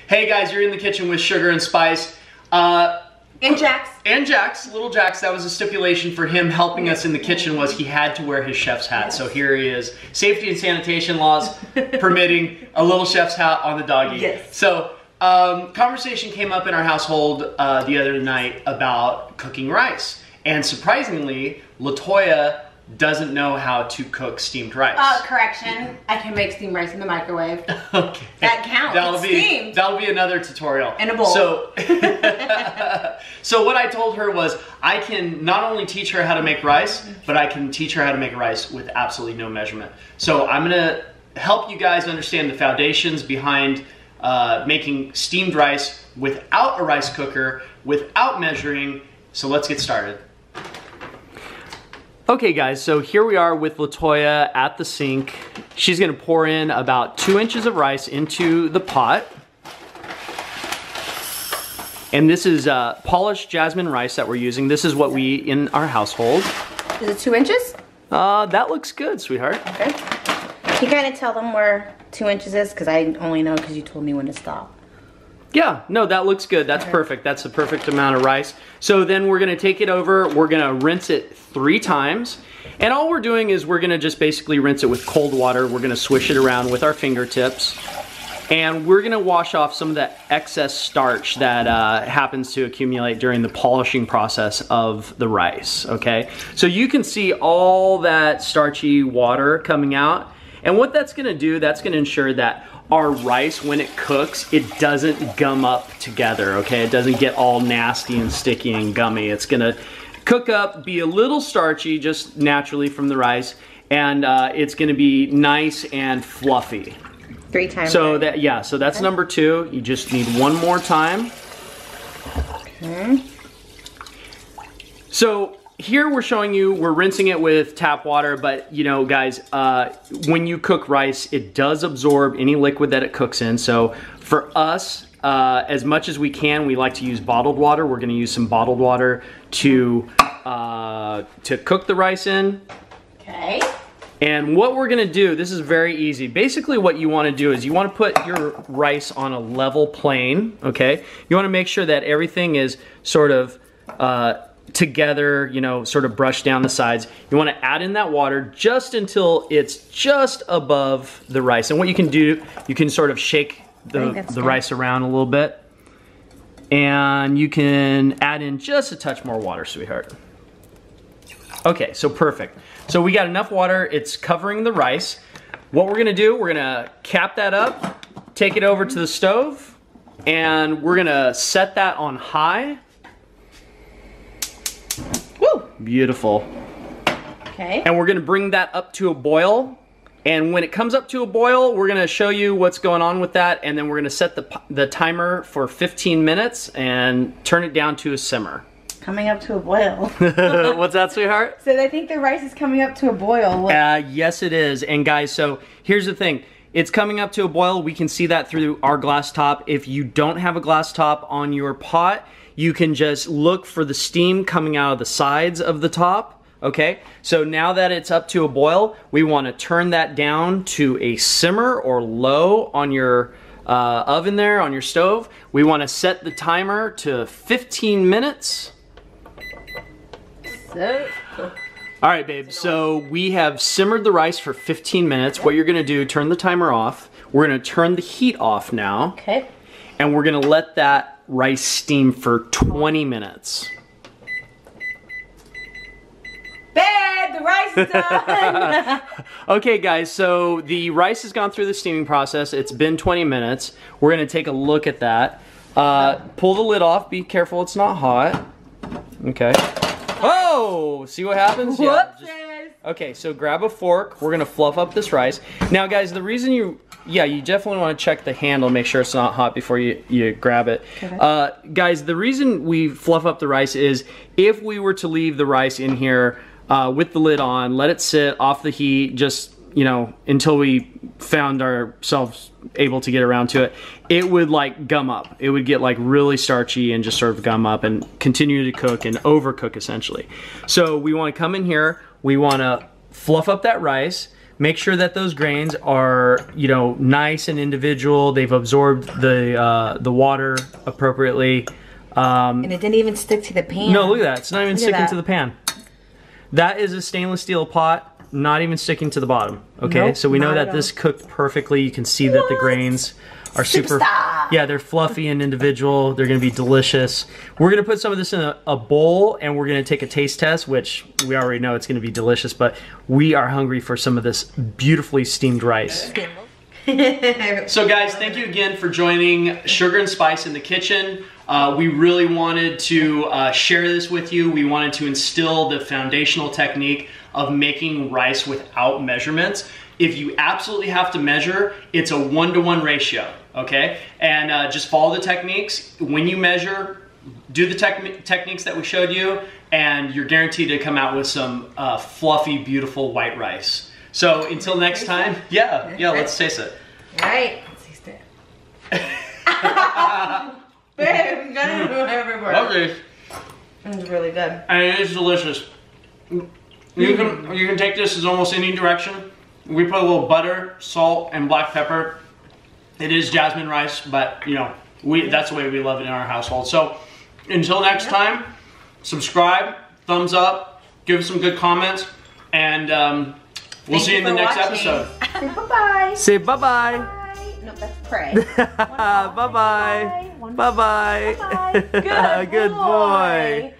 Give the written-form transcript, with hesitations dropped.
Hey guys, you're in the kitchen with Sugar and Spice. And Jax. And Jax, little Jax. That was a stipulation for him helping us in the kitchen, was he had to wear his chef's hat. Yes. So here he is. Safety and sanitation laws permitting a little chef's hat on the doggy. Yes. So conversation came up in our household the other night about cooking rice. And surprisingly, LaToya doesn't know how to cook steamed rice. Correction. I can make steamed rice in the microwave. Okay. That counts. That'll be another tutorial. In a bowl. So, so what I told her was, I can not only teach her how to make rice, but I can teach her how to make rice with absolutely no measurement. So I'm gonna help you guys understand the foundations behind making steamed rice without a rice cooker, without measuring. So let's get started. Okay guys, so here we are with LaToya at the sink. She's gonna pour in about 2 inches of rice into the pot. And this is polished jasmine rice that we're using. This is what we in our household. Is it 2 inches? That looks good, sweetheart. Okay. Can you kind of tell them where 2 inches is? Because I only know because you told me when to stop. Yeah, no, that looks good. That's perfect. That's the perfect amount of rice. So then we're gonna take it over, we're gonna rinse it 3 times. And all we're doing is we're gonna just basically rinse it with cold water. We're gonna swish it around with our fingertips. And we're gonna wash off some of that excess starch that happens to accumulate during the polishing process of the rice, okay? So you can see all that starchy water coming out. And what that's gonna do, that's gonna ensure that our rice, when it cooks, it doesn't gum up together, okay? It doesn't get all nasty and sticky and gummy. It's gonna cook up, be a little starchy just naturally from the rice, and it's gonna be nice and fluffy. 3 times. So that, yeah, so that's number 2. You just need 1 more time. Okay. So here we're showing you, we're rinsing it with tap water, but you know guys, when you cook rice, it does absorb any liquid that it cooks in. So for us, as much as we can, we like to use bottled water. We're gonna use some bottled water to cook the rice in. Okay. And what we're gonna do, this is very easy. Basically what you wanna do is you wanna put your rice on a level plane, okay? You wanna make sure that everything is sort of together, you know, sort of brush down the sides. You wanna add in that water just until it's just above the rice. And what you can do, you can sort of shake the rice around a little bit. And you can add in just a touch more water, sweetheart. Okay, so perfect. So we got enough water, it's covering the rice. What we're gonna do, we're gonna cap that up, take it over to the stove, and we're gonna set that on high. Woo! Beautiful. Okay. And we're gonna bring that up to a boil. And when it comes up to a boil, we're gonna show you what's going on with that, and then we're gonna set the timer for 15 minutes and turn it down to a simmer. Coming up to a boil. What's that, sweetheart? So I think the rice is coming up to a boil. Yes, it is. And guys, so here's the thing. It's coming up to a boil. We can see that through our glass top. If you don't have a glass top on your pot, you can just look for the steam coming out of the sides of the top. Okay, so now that it's up to a boil, we want to turn that down to a simmer or low on your oven there, on your stove. We want to set the timer to 15 minutes. All right, babe, so we have simmered the rice for 15 minutes. What you're gonna do, turn the timer off. We're gonna turn the heat off now. Okay. And we're gonna let that rice steam for 20 minutes. Babe, the rice is done. Okay, guys, so the rice has gone through the steaming process. It's been 20 minutes. We're gonna take a look at that. Pull the lid off, be careful it's not hot. Okay. Oh, see what happens? Yeah, okay, so grab a fork. We're gonna fluff up this rice. Now, guys, the reason you definitely want to check the handle, make sure it's not hot before you grab it. Okay. Guys, the reason we fluff up the rice is if we were to leave the rice in here with the lid on, let it sit off the heat, just, you know, until we found ourselves able to get around to it, it would like gum up. It would get like really starchy and just sort of gum up and continue to cook and overcook essentially. So we want to come in here, we want to fluff up that rice. Make sure that those grains are, you know, nice and individual. They've absorbed the water appropriately. And it didn't even stick to the pan. No, look at that. It's not even sticking to the pan. That is a stainless steel pot, not even sticking to the bottom. Okay, nope, so we know that this cooked perfectly. You can see that the grains are super, yeah, they're fluffy and individual. They're gonna be delicious. We're gonna put some of this in a bowl and we're gonna take a taste test, which we already know it's gonna be delicious, but we are hungry for some of this beautifully steamed rice. So guys, thank you again for joining Sugar and Spice in the Kitchen. We really wanted to share this with you. We wanted to instill the foundational technique of making rice without measurements. If you absolutely have to measure, it's a 1-to-1 ratio, okay? And just follow the techniques. When you measure, do the techniques that we showed you, and you're guaranteed to come out with some fluffy, beautiful white rice. So until next time, yeah, let's taste it. All right, let's taste it. Babe, got it everywhere. Okay. It's really good. And it is delicious. You can take this as almost any direction. We put a little butter, salt, and black pepper. It is jasmine rice, but you know, that's the way we love it in our household. So until next time, subscribe, thumbs up, give us some good comments, and we'll see you in the next episode. Say bye-bye. Say bye-bye. No, that's pray. Bye-bye. Bye-bye. Bye-bye. Good boy.